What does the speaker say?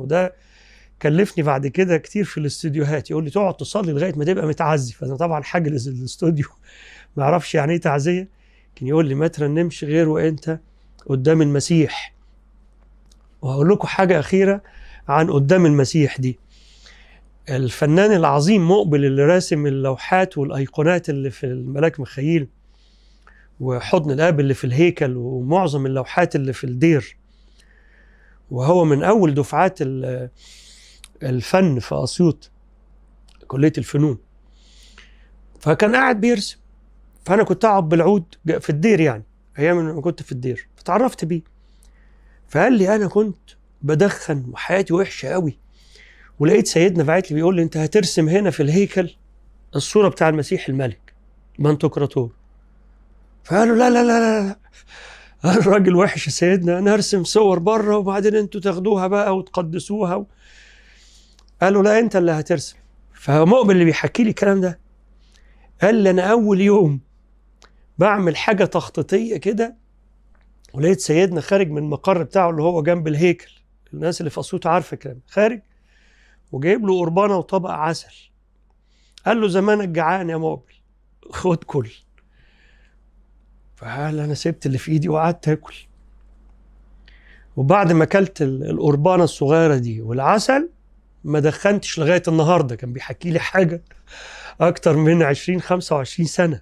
وده كلفني بعد كده كتير في الاستوديوهات، يقول لي تقعد تصلي لغايه ما تبقى متعزي. فانا طبعا حاجز الاستوديو ما اعرفش يعني ايه تعزيه، كان يقول لي ما ترنمش غير وانت قدام المسيح. وهقول لكم حاجه اخيره عن قدام المسيح دي. الفنان العظيم مقبل اللي راسم اللوحات والايقونات اللي في الملاك ميخائيل وحضن الاب اللي في الهيكل ومعظم اللوحات اللي في الدير، وهو من اول دفعات الفن في اسيوط كليه الفنون. فكان قاعد بيرسم، فانا كنت اقعد بالعود في الدير، يعني ايام ما كنت في الدير فتعرفت بيه. فقال لي انا كنت بدخن وحياتي وحشه قوي، ولقيت سيدنا باعت لي بيقول لي انت هترسم هنا في الهيكل الصوره بتاع المسيح الملك بنتوكراتور. فقالوا لا لا لا لا، انا راجل وحش يا سيدنا، انا هرسم صور بره وبعدين انتوا تاخدوها بقى وتقدسوها. قالوا لا انت اللي هترسم. فمؤمن اللي بيحكي لي الكلام ده قال لي انا اول يوم بعمل حاجه تخطيطيه كده، ولقيت سيدنا خارج من المقر بتاعه اللي هو جنب الهيكل، الناس اللي في اسيوط عارفه الكلام، خارج وجايب له قربانه وطبق عسل. قال له زمانك جعان يا مقبل، خد كل. فقال انا سبت اللي في ايدي وقعدت اكل. وبعد ما اكلت القربانه الصغيره دي والعسل ما دخنتش لغايه النهارده. كان بيحكي لي حاجه اكتر من 20 25 سنه.